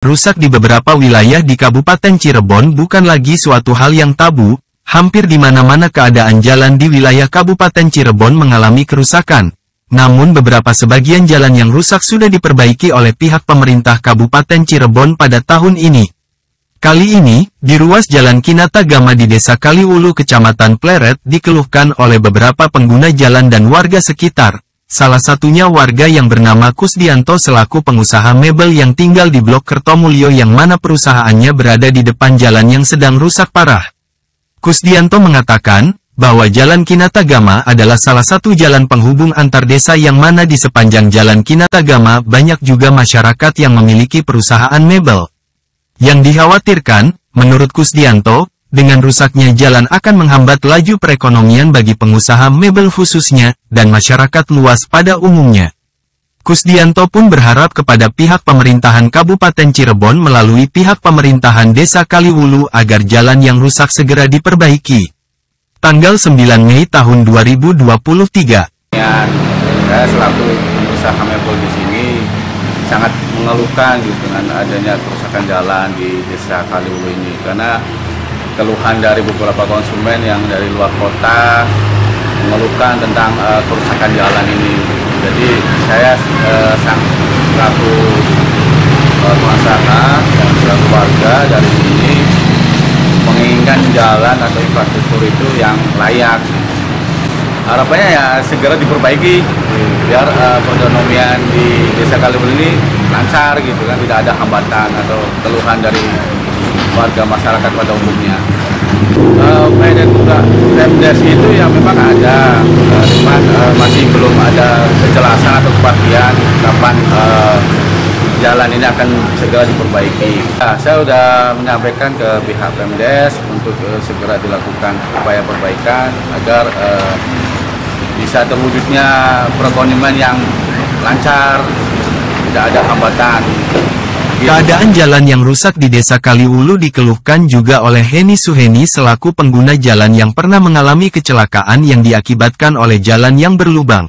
Rusak di beberapa wilayah di Kabupaten Cirebon bukan lagi suatu hal yang tabu, hampir di mana-mana keadaan jalan di wilayah Kabupaten Cirebon mengalami kerusakan. Namun beberapa sebagian jalan yang rusak sudah diperbaiki oleh pihak pemerintah Kabupaten Cirebon pada tahun ini. Kali ini, di ruas Jalan Kinatagama di Desa Kaliwulu Kecamatan Pleret dikeluhkan oleh beberapa pengguna jalan dan warga sekitar. Salah satunya warga yang bernama Kusdianto selaku pengusaha mebel yang tinggal di Blok Kertomulyo yang mana perusahaannya berada di depan jalan yang sedang rusak parah. Kusdianto mengatakan, bahwa Jalan Kinatagama adalah salah satu jalan penghubung antar desa yang mana di sepanjang Jalan Kinatagama banyak juga masyarakat yang memiliki perusahaan mebel. Yang dikhawatirkan, menurut Kusdianto, dengan rusaknya jalan akan menghambat laju perekonomian bagi pengusaha mebel khususnya, dan masyarakat luas pada umumnya. Kusdianto pun berharap kepada pihak pemerintahan Kabupaten Cirebon melalui pihak pemerintahan Desa Kaliwulu agar jalan yang rusak segera diperbaiki. Tanggal 9 Mei tahun 2023. Saya selaku pengusaha mebel di sini sangat mengeluhkan dengan adanya kerusakan jalan di Desa Kaliwulu ini, karena keluhan dari beberapa konsumen yang dari luar kota mengeluhkan tentang kerusakan jalan ini. Jadi saya selaku pengusaha dan selaku warga dari sini menginginkan jalan atau infrastruktur itu yang layak. Harapannya ya segera diperbaiki biar perekonomian di Desa Kaliwulu ini lancar gitu kan, tidak ada hambatan atau keluhan dari warga masyarakat pada umumnya. Dan juga Pemdes itu yang memang ada, cuman masih belum ada kejelasan atau kepastian kapan jalan ini akan segera diperbaiki. Saya sudah menyampaikan ke pihak Pemdes untuk segera dilakukan upaya perbaikan agar bisa terwujudnya perekonomian yang lancar, tidak ada hambatan. Keadaan jalan yang rusak di Desa Kaliwulu dikeluhkan juga oleh Heni Suheni selaku pengguna jalan yang pernah mengalami kecelakaan yang diakibatkan oleh jalan yang berlubang.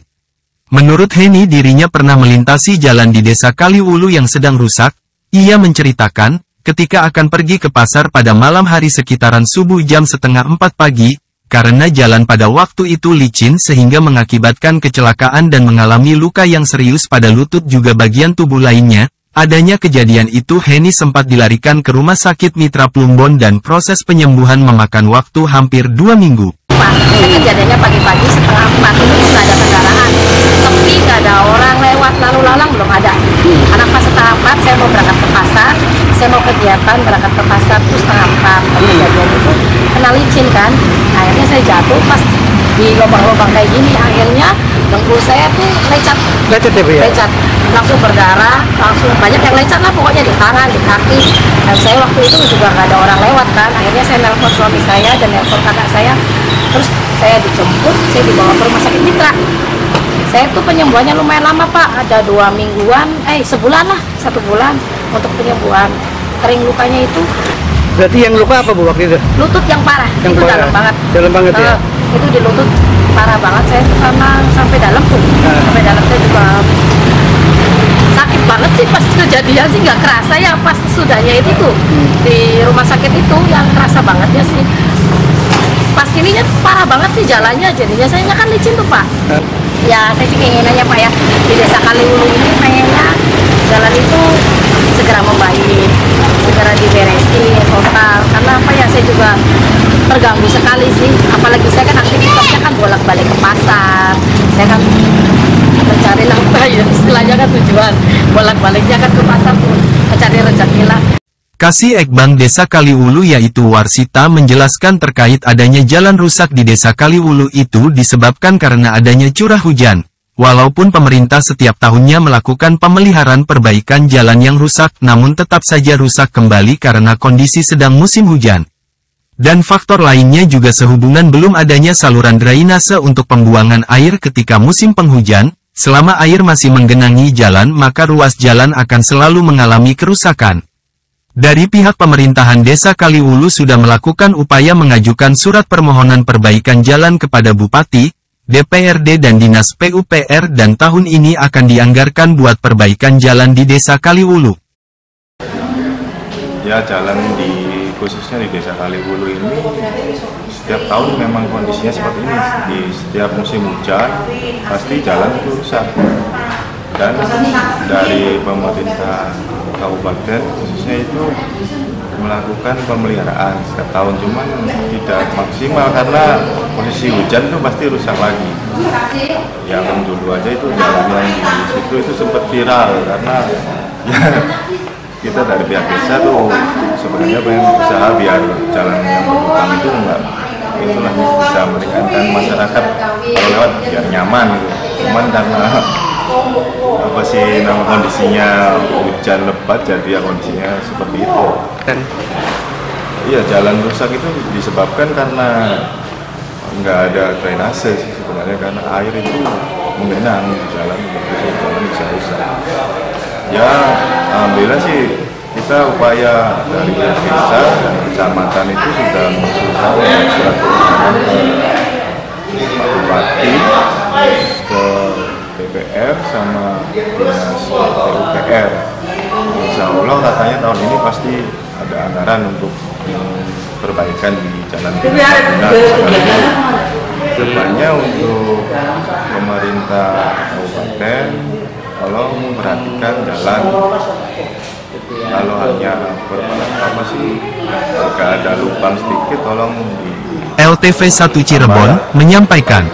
Menurut Heni, dirinya pernah melintasi jalan di Desa Kaliwulu yang sedang rusak. Ia menceritakan, ketika akan pergi ke pasar pada malam hari sekitaran subuh jam setengah 4 pagi, karena jalan pada waktu itu licin sehingga mengakibatkan kecelakaan dan mengalami luka yang serius pada lutut juga bagian tubuh lainnya. Adanya kejadian itu Heni sempat dilarikan ke Rumah Sakit Mitra Plumbon dan proses penyembuhan memakan waktu hampir 2 minggu. Kejadiannya pagi-pagi setengah 4 itu nggak ada kendaraan, sepi, nggak ada orang lewat, lalu lalang belum ada. Anak pas setengah 4 saya mau berangkat ke pasar, saya mau kegiatan berangkat ke pasar tuh setengah 4. Kejadian itu kena licin kan, akhirnya saya jatuh pas di lubang-lubang kayak gini, akhirnya dengkul saya tuh lecet ya, Bu, ya? Lecet, langsung berdarah, langsung banyak yang lecet lah pokoknya di tangan, di kaki. Dan saya waktu itu juga nggak ada orang lewat kan, akhirnya saya nelpon suami saya dan nelpon kakak saya, terus saya dijemput, saya dibawa ke Rumah Sakit Mitra. Saya tuh penyembuhannya lumayan lama Pak, ada 2 mingguan, sebulan lah, 1 bulan untuk penyembuhan kering lukanya itu. Berarti yang luka apa Bu waktu itu? Lutut yang parah, yang itu dalam banget. Dalam banget ya? Itu di lutut parah banget, saya tuh karena sampai dalam tuh, sampai dalam saya juga sakit banget sih pas kejadian sih, nggak kerasa ya pas sudahnya itu tuh di rumah sakit itu yang kerasa bangetnya sih. Pas ininya parah banget sih jalannya, jadinya saya kan licin tuh Pak. Ya saya sih keinginannya Pak ya, di Desa Kaliwulu ini pengennya jalan itu segera membaik, segera diberesin total, karena apa ya, saya juga terganggu sekali sih, apalagi saya kan aktivitasnya kan bolak-balik ke pasar, saya kan mencari nafkah ya, istilahnya kan tujuan bolak-baliknya kan ke pasar tuh mencari rezeki lah. Kasih Ekbang Desa Kaliwulu yaitu Warsita menjelaskan terkait adanya jalan rusak di Desa Kaliwulu itu disebabkan karena adanya curah hujan. Walaupun pemerintah setiap tahunnya melakukan pemeliharaan perbaikan jalan yang rusak, namun tetap saja rusak kembali karena kondisi sedang musim hujan. Dan faktor lainnya juga sehubungan belum adanya saluran drainase untuk pembuangan air ketika musim penghujan. Selama air masih menggenangi jalan maka ruas jalan akan selalu mengalami kerusakan. Dari pihak pemerintahan Desa Kaliwulu sudah melakukan upaya mengajukan surat permohonan perbaikan jalan kepada Bupati, DPRD dan Dinas PUPR dan tahun ini akan dianggarkan buat perbaikan jalan di Desa Kaliwulu. Ya, jalan khususnya di Desa Kaliwulu ini setiap tahun memang kondisinya seperti ini. Di setiap musim hujan pasti jalan itu rusak. Dan dari pemerintah kabupaten khususnya itu melakukan pemeliharaan setiap tahun, cuman tidak maksimal karena posisi hujan itu pasti rusak lagi. Yang dulu aja itu jalan yang di situ itu sempat viral karena ya kita dari pihak desa tuh sebenarnya pengen usaha biar jalan yang berlubang itu enggak itulah bisa meringankan masyarakat kalau lewat biar nyaman gitu. Cuman karena apa sih nama kondisinya hujan lebat jadi ya kondisinya seperti itu. Iya, jalan rusak itu disebabkan karena nggak ada drainase sih sebenarnya, karena air itu menggenang di jalan bisa rusak. Ya alhamdulillah sih kita upaya dari pihak desa dan kecamatan itu sudah mengusulkan surat permohonan ke Pak Bupati, ke DPR sama Dinas PUPR. Insya Allah katanya tahun ini pasti ada anggaran untuk perbaikan di jalan depannya. Untuk pemerintah kabupaten tolong perhatikan jalan, kalau hanya apa sih jika ada lubang sedikit tolong di LTV 1 Cirebon menyampaikan.